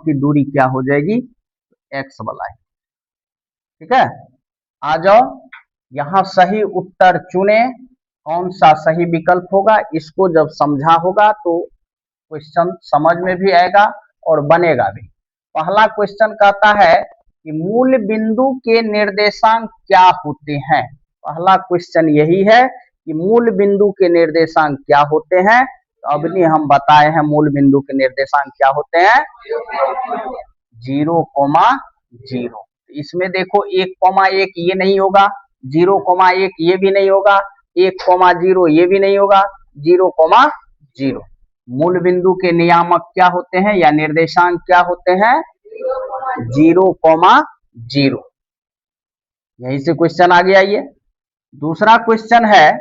की दूरी क्या हो जाएगी, x वाला है। ठीक है, आ जाओ यहाँ सही उत्तर चुने, कौन सा सही विकल्प होगा, इसको जब समझा होगा तो क्वेश्चन समझ में भी आएगा और बनेगा भी। पहला क्वेश्चन कहता है कि मूल बिंदु के निर्देशांक क्या होते हैं। पहला क्वेश्चन यही है कि मूल बिंदु के निर्देशांक क्या होते हैं। तो अभी हम बताए हैं मूल बिंदु के निर्देशांक क्या होते हैं, 0,0। इसमें देखो 1,1 ये नहीं होगा, 0,1 ये भी नहीं होगा, 1,0 ये भी नहीं होगा, 0,0। मूल बिंदु के नियामक क्या होते हैं या निर्देशांक क्या होते हैं, 0,0। यहीं से क्वेश्चन आ गया। ये दूसरा क्वेश्चन है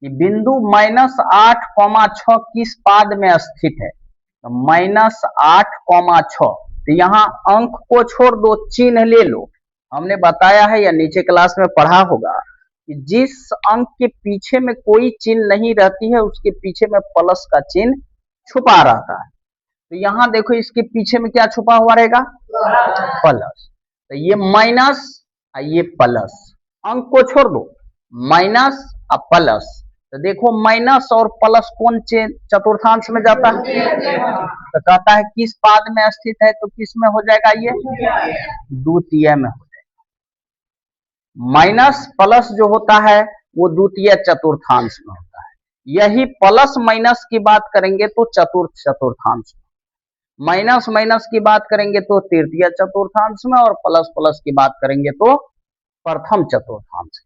कि बिंदु -8,6 किस पाद में स्थित है। तो -8,6, तो यहाँ अंक को छोड़ दो, चिन्ह ले लो। हमने बताया है या नीचे क्लास में पढ़ा होगा कि जिस अंक के पीछे में कोई चिन्ह नहीं रहती है उसके पीछे में प्लस का चिन्ह छुपा रहता है। तो यहाँ देखो इसके पीछे में क्या छुपा हुआ रहेगा, प्लस। तो ये माइनस और ये प्लस, अंक को छोड़ दो, माइनस और प्लस। तो देखो माइनस और प्लस कौन चतुर्थांश में जाता है, तो कहता है किस पाद में स्थित है, तो किस में हो जाएगा, ये द्वितीय में हो जाएगा। माइनस प्लस जो होता है वो द्वितीय चतुर्थांश में होता है। यही प्लस माइनस की बात करेंगे तो चतुर्थ चतुर्थांश में, माइनस माइनस की बात करेंगे तो तृतीय चतुर्थांश में, और प्लस प्लस की बात करेंगे तो प्रथम चतुर्थांश में।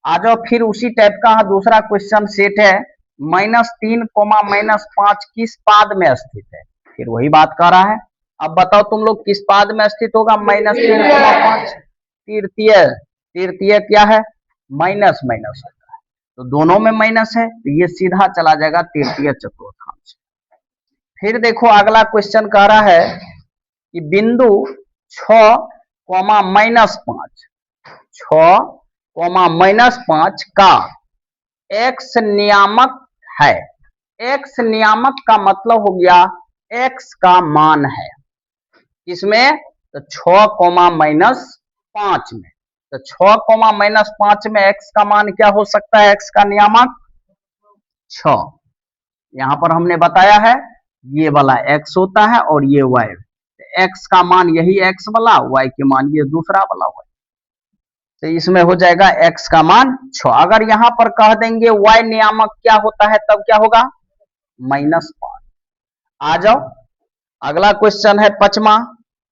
आ जाओ फिर उसी टाइप का दूसरा क्वेश्चन सेट है, -3, -5 किस पाद में स्थित है। फिर वही बात कर रहा है। अब बताओ तुम लोग किस पाद में स्थित होगा, -3,5 तृतीय क्या है, माइनस माइनस होता है, तो दोनों में माइनस है, तो ये सीधा चला जाएगा तृतीय चतुर्थांश। फिर देखो अगला क्वेश्चन कह रहा है कि बिंदु 6,-5 का x नियामक है। x नियामक का मतलब हो गया x का मान है, इसमें तो 6,-5 में, तो 6,-5 में x का मान क्या हो सकता है, x का नियामक 6। यहां पर हमने बताया है ये वाला x होता है और ये y, x का मान यही x वाला, y के मान ये दूसरा वाला y, तो इसमें हो जाएगा x का मान 6। अगर यहां पर कह देंगे y नियामक क्या होता है तब क्या होगा, -5। आ जाओ अगला क्वेश्चन है पांचवा,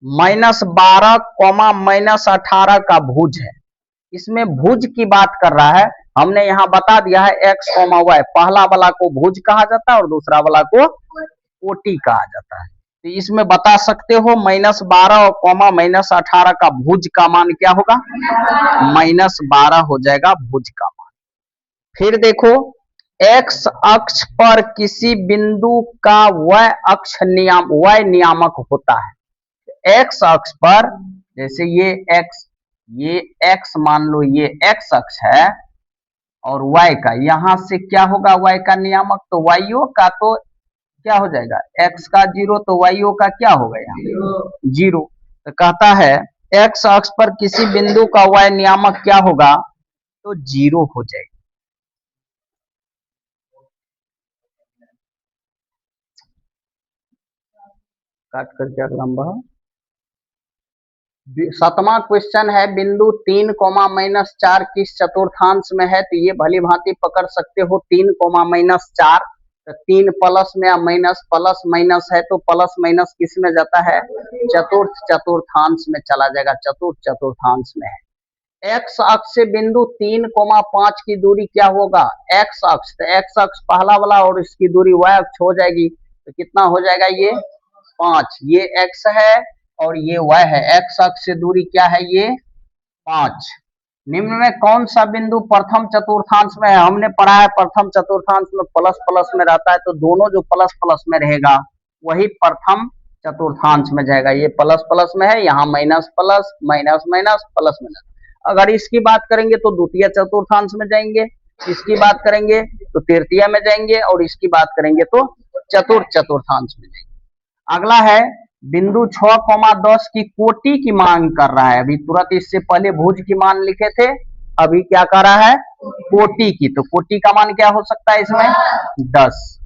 -12, -18 का भुज है। इसमें भुज की बात कर रहा है। हमने यहाँ बता दिया है x, y, पहला वाला को भुज कहा जाता है और दूसरा वाला को कोटि कहा जाता है। तो इसमें बता सकते हो -12 और -18 का भुज का मान क्या होगा, -12 हो जाएगा भुज का मान। फिर देखो x अक्ष पर किसी बिंदु का y नियामक होता है। x अक्ष पर जैसे ये x मान लो, ये x अक्ष है और y का, यहां से क्या होगा y का नियामक, तो y का तो क्या हो जाएगा, x का 0, तो y का क्या होगा यहाँ 0। तो कहता है x अक्ष पर किसी बिंदु का y नियामक क्या होगा, तो 0 हो जाएगा। काट कर क्या लंबा। सातवां क्वेश्चन है, बिंदु 3, किस चतुर्थांश में है। तो ये भली भांति पकड़ सकते हो, 3, तो 3 प्लस में माइनस, प्लस माइनस है तो प्लस माइनस किस में जाता है, चतुर्थ चतुर्थांश में चला जाएगा, चतुर्थ चतुर्थांश में है। x अक्ष से बिंदु 3, 5 की दूरी क्या होगा, x अक्ष, तो x अक्ष पहला वाला और इसकी दूरी y अक्ष हो जाएगी, तो कितना हो जाएगा, ये 5। ये x है और ये y है, x अक्ष से दूरी क्या है, ये 5। निम्न में कौन सा बिंदु प्रथम चतुर्थांश में है। हमने पढ़ा है प्रथम चतुर्थांश में प्लस प्लस में रहता है, तो दोनों जो प्लस प्लस में रहेगा वही प्रथम चतुर्थांश में जाएगा। ये प्लस प्लस में है, यहाँ minus plus, minus minus, plus minus. अगर इसकी बात करेंगे तो द्वितीय चतुर्थांश में जाएंगे, इसकी बात करेंगे तो तृतीय में जाएंगे, और इसकी बात करेंगे तो चतुर्थ चतुर्थांश में जाएंगे। अगला है बिंदु 6,10 की कोटि की मांग कर रहा है। अभी तुरंत इससे पहले भुज की मान लिखे थे, अभी क्या कर रहा है, कोटि की। तो कोटि का मान क्या हो सकता है इसमें, 10।